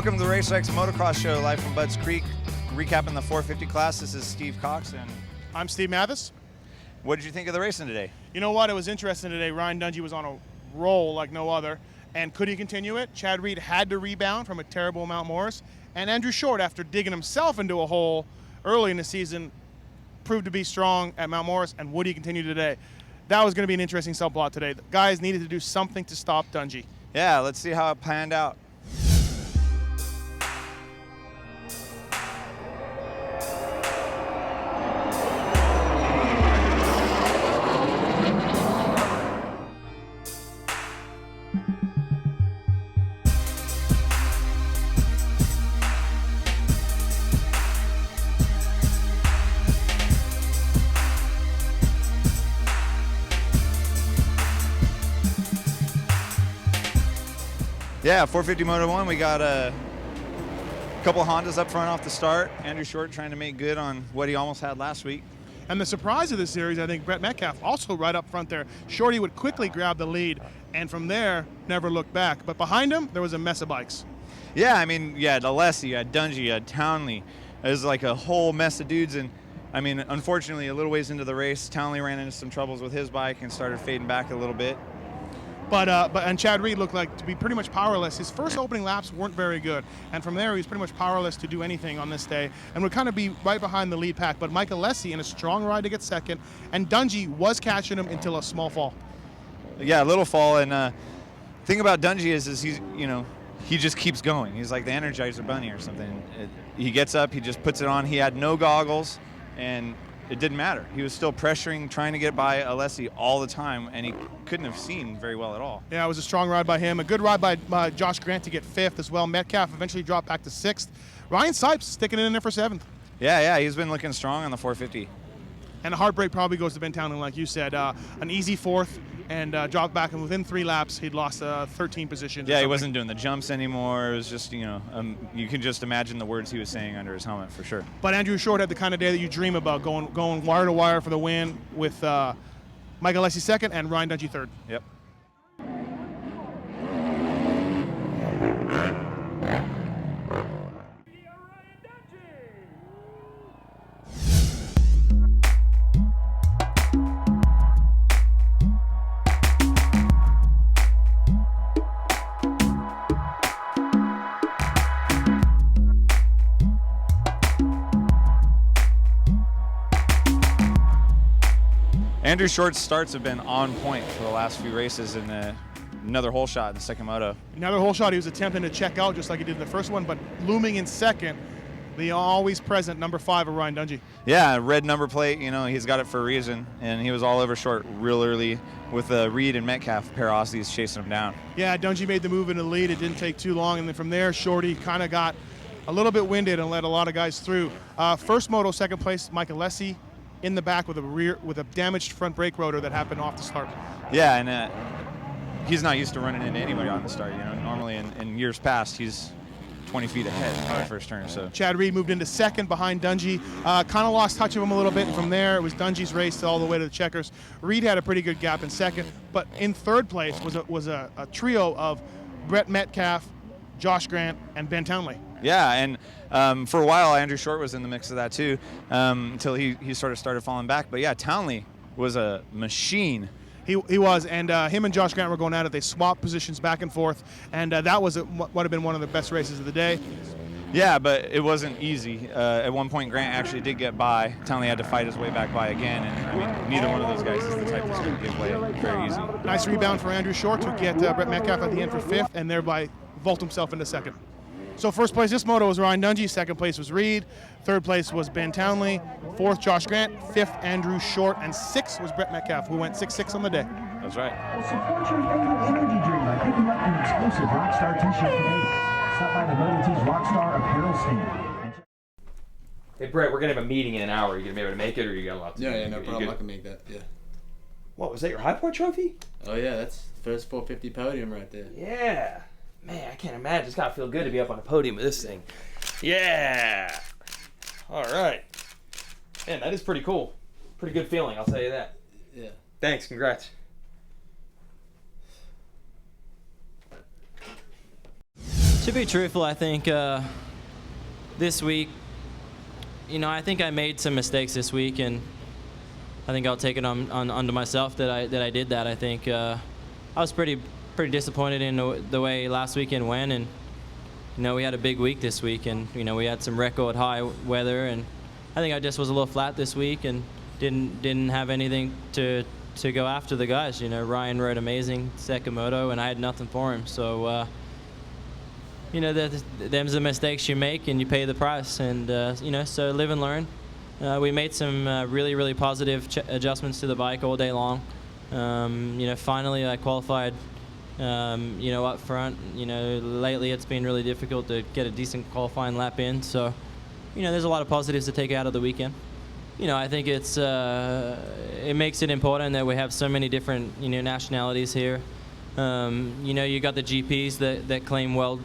Welcome to the RaceX Motocross Show, live from Budds Creek. Recapping the 450 class, this is Steve Cox, and I'm Steve Mathis. What did you think of the racing today? You know what? It was interesting today. Ryan Dungey was on a roll like no other. And could he continue it? Chad Reed had to rebound from a terrible Mount Morris. And Andrew Short, after digging himself into a hole early in the season, proved to be strong at Mount Morris. And would he continue today? That was going to be an interesting subplot today. The guys needed to do something to stop Dungey. Yeah, let's see how it panned out. Yeah, 450 Moto 1, we got a couple Hondas up front off the start. Andrew Short trying to make good on what he almost had last week. And the surprise of this series, I think, Brett Metcalf also right up front there. Shorty would quickly grab the lead, and from there, never looked back. But behind him, there was a mess of bikes. Yeah, I mean, you had Alessi, you had Dungey, you had Townley. It was like a whole mess of dudes, and I mean, unfortunately, a little ways into the race, Townley ran into some troubles with his bike and started fading back a little bit. But Chad Reed looked like to be pretty much powerless. His first opening laps weren't very good, and from there he was pretty much powerless to do anything on this day, and would kind of be right behind the lead pack. But Mike Alessi in a strong ride to get second, and Dungey was catching him until a small fall. Yeah, a little fall, and thing about Dungey is he's, you know, he just keeps going. He's like the Energizer Bunny or something. He gets up, he just puts it on. He had no goggles, and it didn't matter. He was still pressuring, trying to get by Alessi all the time, and he couldn't have seen very well at all. Yeah, it was a strong ride by him. A good ride by Josh Grant to get fifth as well. Metcalf eventually dropped back to sixth. Ryan Sipes sticking it in there for seventh. Yeah, he's been looking strong on the 450. And a heartbreak probably goes to Ben Townley, like you said. An easy fourth, and dropped back, and within 3 laps, he'd lost 13 positions. Yeah, he wasn't doing the jumps anymore. It was just, you know, you can just imagine the words he was saying under his helmet for sure. But Andrew Short had the kind of day that you dream about, going wire to wire for the win with Mike Alessi second and Ryan Dungey third. Yep. Andrew Short's starts have been on point for the last few races, in another hole shot in the second moto. Another hole shot, he was attempting to check out just like he did in the first one, but looming in second, the always present number 5 of Ryan Dungey. Yeah, red number plate, you know, he's got it for a reason, and he was all over Short real early with Reed and Metcalf, pair of Aussies, chasing him down. Yeah, Dungey made the move in the lead. It didn't take too long, and then from there, Shorty kind of got a little bit winded and let a lot of guys through. First moto, second place, Mike Alessi in the back with a damaged front brake rotor that happened off the start. Yeah, and he's not used to running into anybody on the start. You know, normally in years past, he's 20 feet ahead on the first turn. So Chad Reed moved into second behind Dungey. Kind of lost touch of him a little bit, and from there it was Dungey's race all the way to the checkers. Reed had a pretty good gap in second, but in third place was a trio of Brett Metcalf, Josh Grant, and Ben Townley. Yeah, and for a while Andrew Short was in the mix of that too, until he sort of started falling back. But yeah, Townley was a machine. He was, and him and Josh Grant were going at it. They swapped positions back and forth, and that was what would have been one of the best races of the day. Yeah, but it wasn't easy. At one point, Grant actually did get by. Townley had to fight his way back by again, and I mean, neither one of those guys is the type that's going to give way very easy. Nice rebound for Andrew Short to get Brett Metcalf at the end for fifth, and thereby vault himself into second. So first place this moto was Ryan Dungey, second place was Reed, third place was Ben Townley, fourth Josh Grant, fifth Andrew Short, and sixth was Brett Metcalf, who went 6-6 on the day. That's right. Support your favorite energy drink by picking up an exclusive Rockstar t-shirt today. Stop by the Moto T's Rockstar apparel stand. Hey Brett, we're gonna have a meeting in an hour. You gonna be able to make it, or you got a lot to do? Yeah, no problem. I can make that. Yeah. What was that? Your High Point trophy? Oh yeah, that's first 450 podium right there. Yeah. Man, I can't imagine. It's gotta feel good to be up on the podium with this thing. Yeah. All right. Man, that is pretty cool. Pretty good feeling, I'll tell you that. Yeah. Thanks. Congrats. To be truthful, I think this week, I think I made some mistakes this week, and I think I'll take it onto myself that I did that. I think I was pretty disappointed in the way last weekend went, and we had a big week this week, and we had some record high weather, and I think I just was a little flat this week and didn't have anything to go after the guys. Ryan rode amazing second moto, and I had nothing for him. So them's the mistakes you make, and you pay the price. And so live and learn. We made some really positive adjustments to the bike all day long. Finally I qualified. Up front. Lately it's been really difficult to get a decent qualifying lap in. So, there's a lot of positives to take out of the weekend. I think it makes it important that we have so many different, nationalities here. You got the GPs that claim world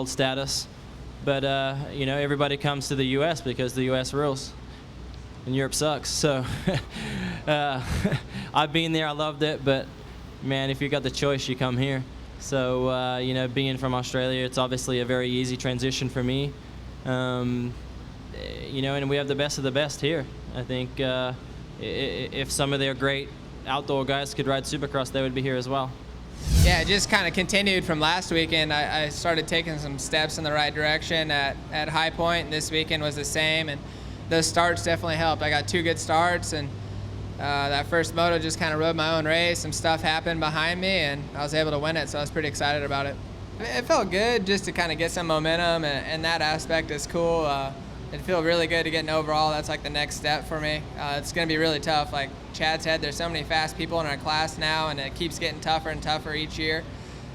status, but everybody comes to the U.S. because the U.S. rules, and Europe sucks. So, I've been there, I loved it, but man, if you got the choice, you come here. So, being from Australia, it's obviously a very easy transition for me. And we have the best of the best here. I think if some of their great outdoor guys could ride Supercross, they would be here as well. Yeah, it just kind of continued from last weekend. I started taking some steps in the right direction at High Point, and this weekend was the same. And those starts definitely helped. I got 2 good starts, and that first moto just kind of rode my own race. Some stuff happened behind me, and I was able to win it, so I was pretty excited about it. It felt good just to kind of get some momentum, and that aspect is cool. It feels really good to get an overall. That's like the next step for me. It's going to be really tough. Like Chad said, there's so many fast people in our class now, and it keeps getting tougher and tougher each year.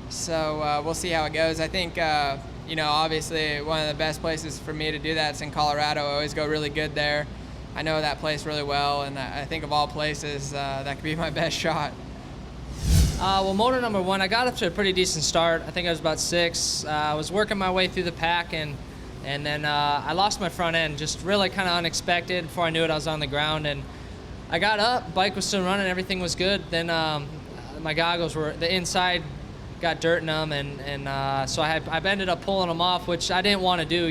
So we'll see how it goes. I think, obviously one of the best places for me to do that is in Colorado. I always go really good there. I know that place really well, and I think of all places, that could be my best shot. Well, moto number 1, I got up to a pretty decent start. I think I was about 6. I was working my way through the pack, and then I lost my front end, just really kind of unexpected. Before I knew it, I was on the ground, and I got up, bike was still running, everything was good. Then my goggles the inside got dirt in them, and so I ended up pulling them off, which I didn't want to do.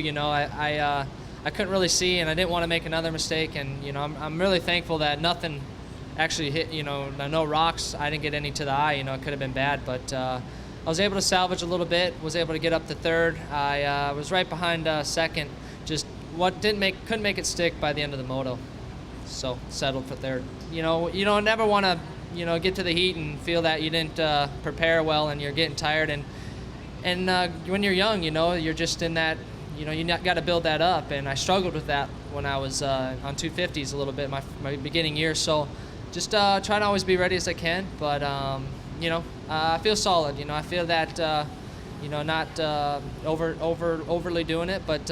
I couldn't really see, and I didn't want to make another mistake. And I'm really thankful that nothing actually hit. No rocks. I didn't get any to the eye. It could have been bad, but I was able to salvage a little bit. Was able to get up to 3rd. I was right behind 2nd. Just couldn't make it stick by the end of the moto. So settled for 3rd. You don't never want to get to the heat and feel that you didn't prepare well and you're getting tired. And when you're young, you're just in that. You got to build that up, and I struggled with that when I was on 250s a little bit, my beginning years. So just try to always be ready as I can, but I feel solid. I feel that not overly doing it, but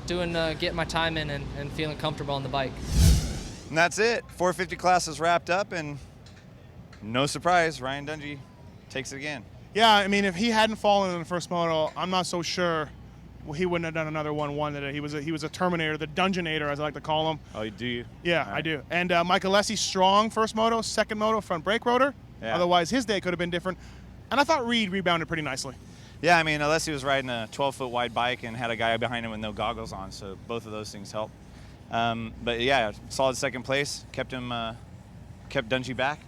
getting my time in and feeling comfortable on the bike. And that's it. 450 class is wrapped up, and no surprise, Ryan Dungey takes it again. Yeah, I mean, if he hadn't fallen in the first moto, I'm not so sure he wouldn't have done another 1-1 today. He was a Terminator, the Dungeonator, as I like to call him. Oh, do you? Yeah, I do. And Mike Alessi, strong first moto, second moto, front brake rotor. Yeah. Otherwise, his day could have been different. And I thought Reed rebounded pretty nicely. Yeah, I mean, Alessi was riding a 12-foot wide bike and had a guy behind him with no goggles on, so both of those things help. But yeah, solid second place, kept Dungey back,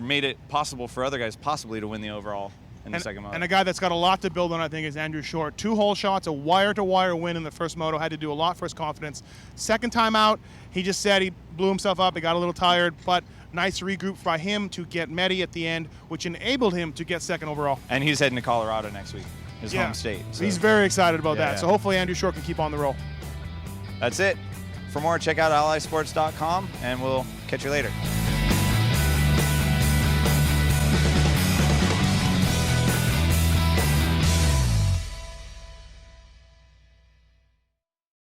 made it possible for other guys possibly to win the overall in the second moto. And a guy that's got a lot to build on, I think, is Andrew Short. 2 hole shots, a wire-to-wire win in the first moto, had to do a lot for his confidence. Second time out, he just said he blew himself up, he got a little tired, but nice regroup by him to get Medi at the end, which enabled him to get second overall. And he's heading to Colorado next week, his home state. So he's very excited about that. So hopefully Andrew Short can keep on the roll. That's it. For more, check out allysports.com, and we'll catch you later.